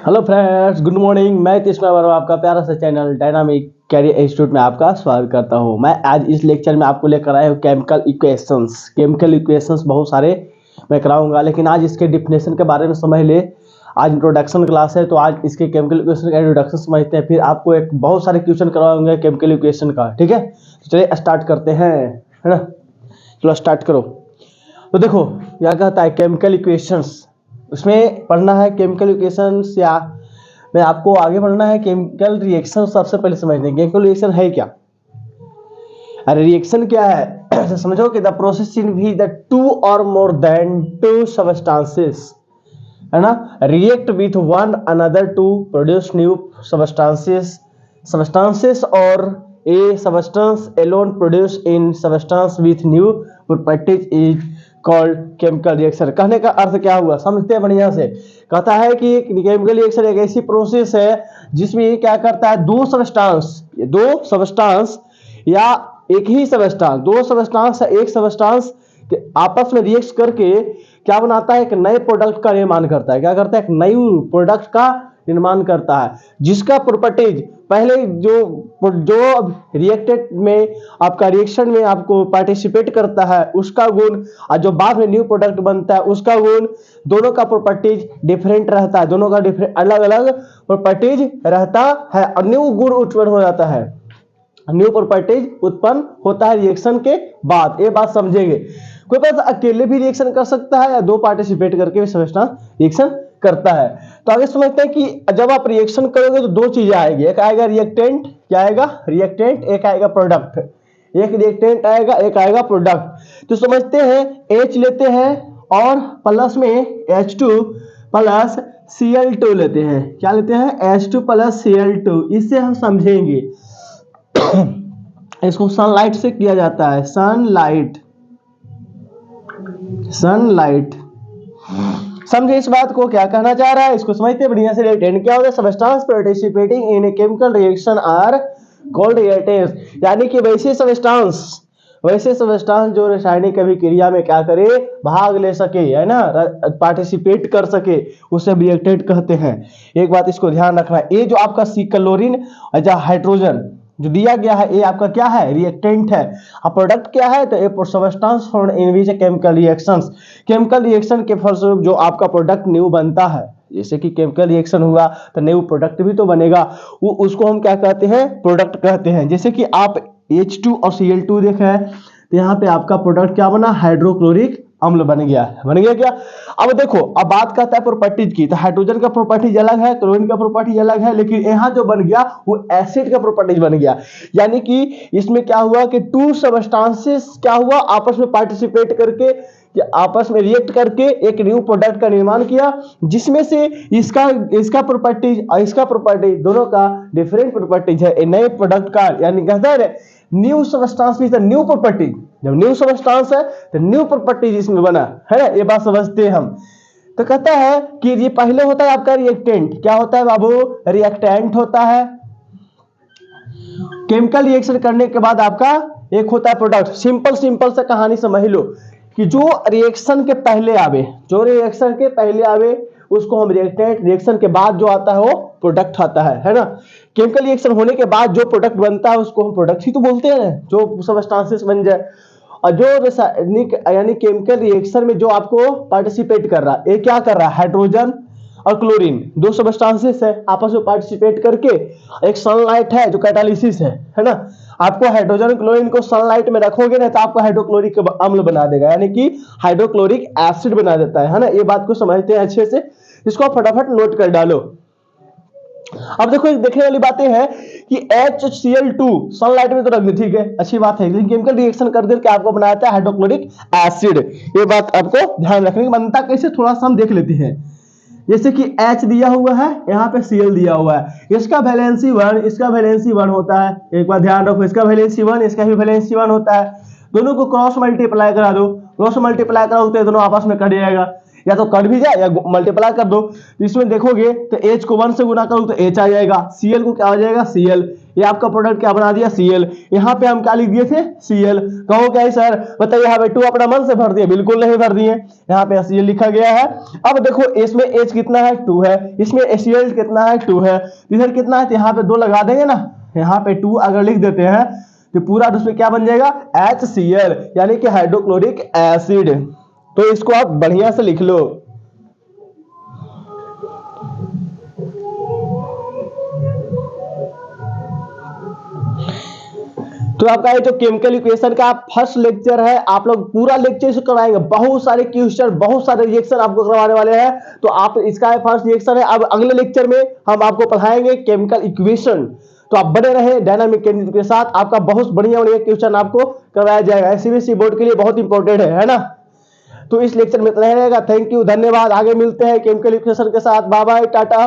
Hello friends, good morning. मैं कृष्णा वर्मा आपका प्यारा सा चैनल डायनामिक कैरियर इंस्टीट्यूट में आपका स्वागत करता हूं। मैं आज इस लेक्चर में आपको लेकर आया हूं केमिकल इक्वेशंस। केमिकल इक्वेशंस बहुत सारे मैं कराऊंगा, लेकिन आज इसके डिफिनेशन के बारे में समझ ले। आज इंट्रोडक्शन क्लास है, तो आज इसके केमिकल इक्वेशन का इंट्रोडक्शन समझते हैं, फिर आपको एक बहुत सारे क्वेश्चन करवाऊंगा केमिकल इक्वेशन का। ठीक है, तो चलिए स्टार्ट करते हैं, है ना। चलो स्टार्ट करो। तो देखो यहाँ कहता है केमिकल इक्वेशंस, उसमें पढ़ना है केमिकल इक्वेशंस, या मैं आपको आगे पढ़ना है केमिकल रिएक्शन। सबसे पहले समझते हैं केमिकल रिएक्शन है क्या। अरे रिएक्शन क्या है तो समझो कि द प्रोसेस इन भी द टू और मोर देन टू सबस्टांसेस, है ना, react with one another to produce new substances और a substance alone produce in substance with new properties is called chemical reaction. कहने का अर्थ क्या हुआ, समझते हैं बढ़िया से। कहता है कि केमिकल रिएक्शन एक ऐसी प्रोसेस है जिसमें क्या करता है, दो सबस्टांस या एक ही सबस्टांस, दो सबस्टांस या एक सबस्टांस आपस में रिएक्ट करके क्या बनाता है, एक नए प्रोडक्ट का निर्माण करता है। क्या करता है, एक नई प्रोडक्ट का निर्माण करता है, जिसका प्रॉपर्टीज पहले जो रिएक्टेड में आपका रिएक्शन में आपको पार्टिसिपेट करता है उसका गुण, और जो बाद में न्यू प्रोडक्ट बनता है उसका गुण, दोनों का प्रॉपर्टीज डिफरेंट रहता है। दोनों का अलग अलग प्रॉपर्टीज रहता है और न्यू गुण उत्पन्न हो जाता है। न्यू प्रॉपर्टीज उत्पन्न होता है रिएक्शन के बाद। ये बात समझेंगे। कोई बात अकेले भी रिएक्शन कर सकता है या दो पार्टिसिपेट करके भी सबस्टेंस रिएक्शन करता है। तो आगे समझते हैं कि जब आप रिएक्शन करोगे तो दो चीजें आएगी, एक आएगा रिएक्टेंट, क्या आएगा रिएक्टेंट, एक आएगा प्रोडक्ट। एक रिएक्टेंट आएगा, एक आएगा प्रोडक्ट। तो समझते हैं H लेते हैं और प्लस में H2 प्लस Cl2 लेते हैं। क्या लेते हैं, H2 प्लस Cl2। इससे हम समझेंगे इसको सनलाइट से किया जाता है। सनलाइट समझे इस बात को, क्या कहना चाह रहा है, इसको समझते बढ़िया से। रिएक्टेंट क्या होता है, substance participating in a chemical reaction are called reactants. यानी कि वैसे सबस्टेंस जो रासायनिक अभिक्रिया में क्या करे, भाग ले सके, है ना, पार्टिसिपेट कर सके, उसे रिएक्टेंट कहते हैं। एक बात इसको ध्यान रखना, ये जो आपका क्लोरीन या हाइड्रोजन जो दिया गया है, ये आपका क्या है, रिएक्टेंट है। अब प्रोडक्ट क्या है, तो ये substance form in which chemical reactions, chemical reaction के फलस्वरूप जो आपका प्रोडक्ट न्यू बनता है। जैसे कि केमिकल रिएक्शन हुआ तो न्यू प्रोडक्ट भी तो बनेगा, वो उसको हम क्या कहते हैं, प्रोडक्ट कहते हैं। जैसे कि आप H2 और Cl2 देखा है, तो यहाँ पे आपका प्रोडक्ट क्या बना, हाइड्रोक्लोरिक अम्ल बन गया क्या। अब देखो, अब बात करता है प्रॉपर्टीज की, तो हाइड्रोजन का प्रॉपर्टीज अलग है, क्लोरीन का प्रॉपर्टीज अलग है, लेकिन यहाँ जो बन गया वो एसिड का प्रॉपर्टीज बन गया। यानी कि इसमें क्या हुआ कि टू सबस्टांसेस क्या हुआ, आपस में पार्टिसिपेट करके, आपस में रिएक्ट करके एक न्यू प्रोडक्ट का निर्माण किया, जिसमें से इसका प्रॉपर्टीज और इसका प्रॉपर्टीज दोनों का डिफरेंट प्रॉपर्टीज है। नए प्रोडक्ट का, यानी कहता है new substance with new property. जब न्यू सबस्टांस है तो न्यू प्रॉपर्टी इसमें बना है ना, ये बात समझते हैं हम। तो कहता है कि ये पहले होता है आपका रिएक्टेंट। क्या होता है बाबू, रिएक्टेंट होता है। केमिकल रिएक्शन करने के बाद आपका एक होता है प्रोडक्ट। सिंपल सा कहानी समझ लो कि जो रिएक्शन के पहले आवे उसको हम रिएक्टेंट, रिएक्शन के बाद जो आता है वो प्रोडक्ट आता है ना। केमिकल रिएक्शन होने के बाद जो प्रोडक्ट बनता है उसको हम प्रोडक्ट ही तो बोलते हैं, जो सबस्टांसेस बन जाए। और जो रासायनिक यानी केमिकल रिएक्शन में जो आपको पार्टिसिपेट कर रहा है, ये क्या कर रहा है, हाइड्रोजन और क्लोरीन दो सबस्टांसेस है, आपस में पार्टिसिपेट करके एक सनलाइट है जो कैटालिसिस है ना। आपको हाइड्रोजन क्लोरीन को सनलाइट में रखोगे ना तो आपको हाइड्रोक्लोरिक अम्ल बना देगा, यानी कि हाइड्रोक्लोरिक एसिड बना देता है ना। ये बात को समझते हैं अच्छे से, इसको फटाफट नोट कर डालो। अब देखो देखने वाली बातें हैं कि HCl2 सनलाइट में तो रख दे, ठीक है, अच्छी बात है, लेकिन केमिकल रिएक्शन कर करके आपको बनाता है हाइड्रोक्लोरिक एसिड। ये बात आपको ध्यान रखने की, बनता कैसे थोड़ा सा हम देख लेते हैं। जैसे कि H दिया हुआ है, यहाँ पे Cl दिया हुआ है, इसका वैलेंसी 1, इसका वैलेंसी 1 होता है। एक बार ध्यान रखो, इसका वैलेंसी 1, इसका भी वैलेंसी 1 होता है। दोनों को क्रॉस मल्टीप्लाई करा दो, क्रॉस मल्टीप्लाई कराओ तो दोनों आपस में कट जाएगा, या तो कट भी जाए या मल्टीप्लाई कर दो। तो इसमें देखोगे तो H को 1 से गुना करो तो H आ जाएगा, Cl को क्या आ जाएगा, Cl। ये आपका प्रोडक्ट क्या बना दिया, Cl। यहाँ पे हम क्या लिख दिए थे, Cl। कहो क्या है सर, बताइए यहाँ पे 2 अपना मन से भर दिए, बिल्कुल नहीं भर दिए, यहाँ पे Cl लिखा गया है। अब देखो इसमें H कितना है, 2 है, इसमें Cl कितना है, 2 है, इधर कितना है, तो यहाँ पे 2 लगा देंगे ना, यहाँ पे 2 अगर लिख देते हैं तो पूरा उसमें क्या बन जाएगा, HCl, यानी कि हाइड्रोक्लोरिक एसिड। तो इसको आप बढ़िया से लिख लो। तो आपका ये जो केमिकल इक्वेशन का फर्स्ट लेक्चर है, आप लोग पूरा लेक्चर से करवाएंगे, बहुत सारे क्वेश्चन, बहुत सारे रिएक्शन आपको करवाने वाले हैं। तो आप इसका फर्स्ट रिएक्शन है। अब अगले लेक्चर में हम आपको पढ़ाएंगे केमिकल इक्वेशन। तो आप बने रहे डायनामिक केमिस्ट्री के साथ, आपका बहुत बढ़िया बढ़िया क्वेश्चन आपको करवाया जाएगा, सीबीएसई बोर्ड के लिए बहुत इंपॉर्टेंट है ना। तो इस लेक्चर में इतना ही रहेगा। थैंक यू, धन्यवाद। आगे मिलते हैं केमिकल इक्वेशन के साथ। Bye bye, Tata.